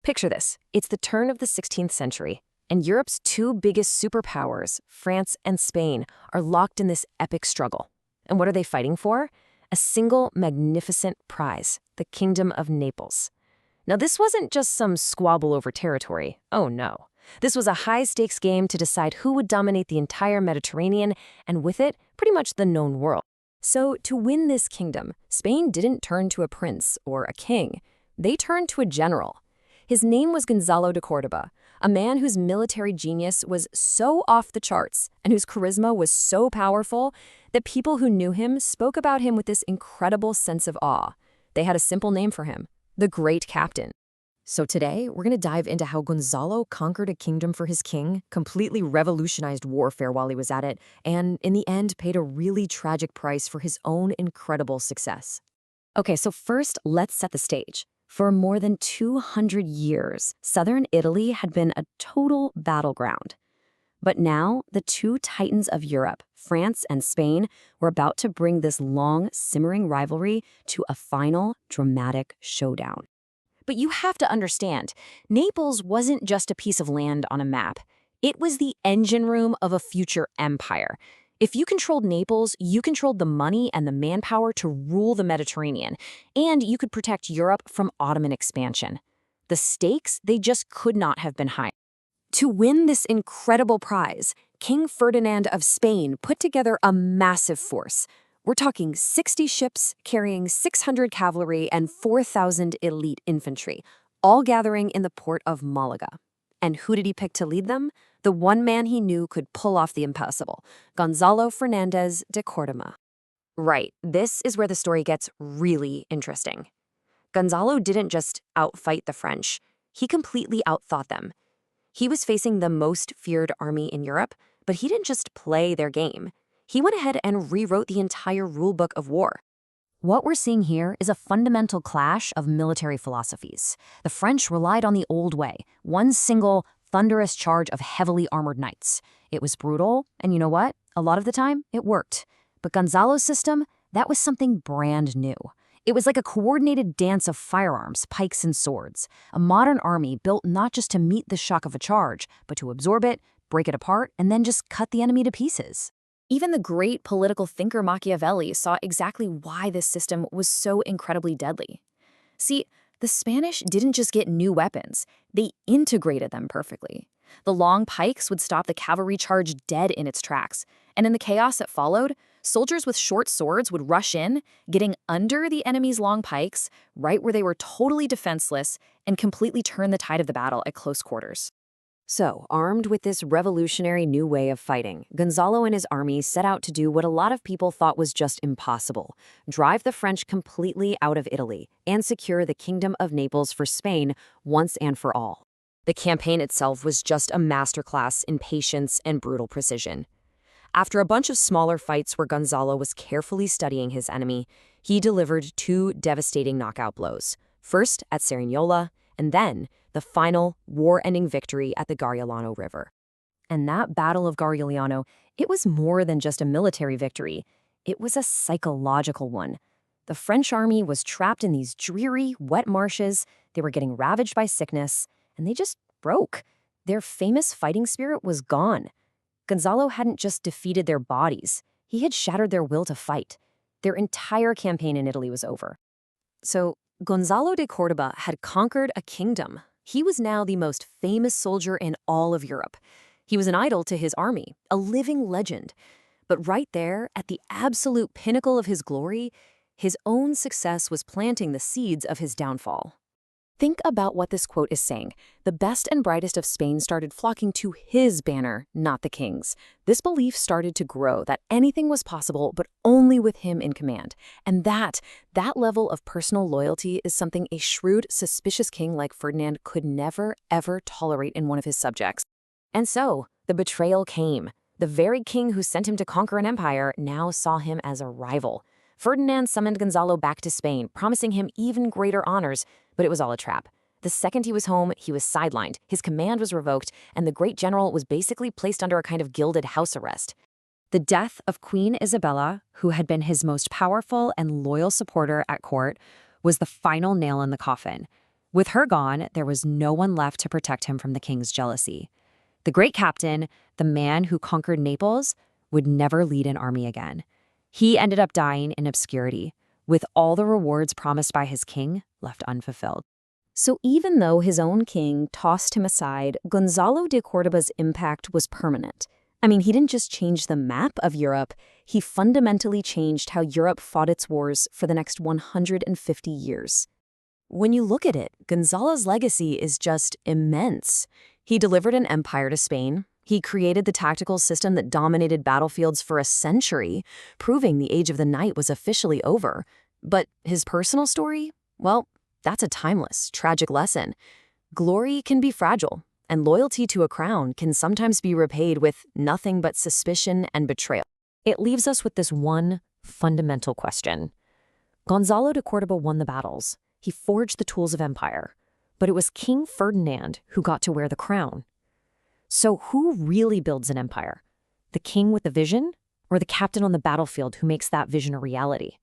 Picture this. It's the turn of the 16th century, and Europe's two biggest superpowers, France and Spain, are locked in this epic struggle. And what are they fighting for? A single magnificent prize, the Kingdom of Naples. Now, this wasn't just some squabble over territory. Oh, no. This was a high-stakes game to decide who would dominate the entire Mediterranean, and with it, pretty much the known world. So, to win this kingdom, Spain didn't turn to a prince or a king. They turned to a general. His name was Gonzalo de Córdoba, a man whose military genius was so off the charts and whose charisma was so powerful that people who knew him spoke about him with this incredible sense of awe. They had a simple name for him: the Great Captain. So today, we're going to dive into how Gonzalo conquered a kingdom for his king, completely revolutionized warfare while he was at it, and in the end paid a really tragic price for his own incredible success. Okay, so first, let's set the stage. For more than 200 years, southern Italy had been a total battleground. But now, the two titans of Europe, France and Spain, were about to bring this long, simmering rivalry to a final, dramatic showdown. But you have to understand, Naples wasn't just a piece of land on a map. It was the engine room of a future empire. If you controlled Naples, you controlled the money and the manpower to rule the Mediterranean, and you could protect Europe from Ottoman expansion. The stakes, they just could not have been higher. To win this incredible prize, King Ferdinand of Spain put together a massive force. We're talking 60 ships carrying 600 cavalry and 4,000 elite infantry, all gathering in the port of Malaga. And who did he pick to lead them? The one man he knew could pull off the impossible, Gonzalo Fernández de Córdoba. Right, this is where the story gets really interesting. Gonzalo didn't just outfight the French, he completely outthought them. He was facing the most feared army in Europe, but he didn't just play their game. He went ahead and rewrote the entire rulebook of war. What we're seeing here is a fundamental clash of military philosophies. The French relied on the old way, one single, thunderous charge of heavily armored knights. It was brutal, and you know what? A lot of the time, it worked. But Gonzalo's system, that was something brand new. It was like a coordinated dance of firearms, pikes, and swords. A modern army built not just to meet the shock of a charge, but to absorb it, break it apart, and then just cut the enemy to pieces. Even the great political thinker Machiavelli saw exactly why this system was so incredibly deadly. See, the Spanish didn't just get new weapons, they integrated them perfectly. The long pikes would stop the cavalry charge dead in its tracks, and in the chaos that followed, soldiers with short swords would rush in, getting under the enemy's long pikes, right where they were totally defenseless, and completely turn the tide of the battle at close quarters. So, armed with this revolutionary new way of fighting, Gonzalo and his army set out to do what a lot of people thought was just impossible: drive the French completely out of Italy and secure the Kingdom of Naples for Spain once and for all. The campaign itself was just a masterclass in patience and brutal precision. After a bunch of smaller fights where Gonzalo was carefully studying his enemy, he delivered two devastating knockout blows, first at Cerignola, and then the final, war-ending victory at the Garigliano River. And that Battle of Garigliano, it was more than just a military victory. It was a psychological one. The French army was trapped in these dreary, wet marshes, they were getting ravaged by sickness, and they just broke. Their famous fighting spirit was gone. Gonzalo hadn't just defeated their bodies, he had shattered their will to fight. Their entire campaign in Italy was over. So, Gonzalo de Córdoba had conquered a kingdom. He was now the most famous soldier in all of Europe. He was an idol to his army, a living legend. But right there, at the absolute pinnacle of his glory, his own success was planting the seeds of his downfall. Think about what this quote is saying. The best and brightest of Spain started flocking to his banner, not the king's. This belief started to grow that anything was possible, but only with him in command. And that level of personal loyalty is something a shrewd, suspicious king like Ferdinand could never, ever tolerate in one of his subjects. And so, the betrayal came. The very king who sent him to conquer an empire now saw him as a rival. Ferdinand summoned Gonzalo back to Spain, promising him even greater honors, but it was all a trap. The second he was home, he was sidelined, his command was revoked, and the great general was basically placed under a kind of gilded house arrest. The death of Queen Isabella, who had been his most powerful and loyal supporter at court, was the final nail in the coffin. With her gone, there was no one left to protect him from the king's jealousy. The great captain, the man who conquered Naples, would never lead an army again. He ended up dying in obscurity, with all the rewards promised by his king left unfulfilled. So even though his own king tossed him aside, Gonzalo de Cordoba's impact was permanent. I mean, he didn't just change the map of Europe, he fundamentally changed how Europe fought its wars for the next 150 years. When you look at it, Gonzalo's legacy is just immense. He delivered an empire to Spain. He created the tactical system that dominated battlefields for a century, proving the age of the knight was officially over. But his personal story? Well, that's a timeless, tragic lesson. Glory can be fragile, and loyalty to a crown can sometimes be repaid with nothing but suspicion and betrayal. It leaves us with this one fundamental question. Gonzalo de Cordoba won the battles. He forged the tools of empire. But it was King Ferdinand who got to wear the crown. So who really builds an empire? The king with the vision, or the captain on the battlefield who makes that vision a reality?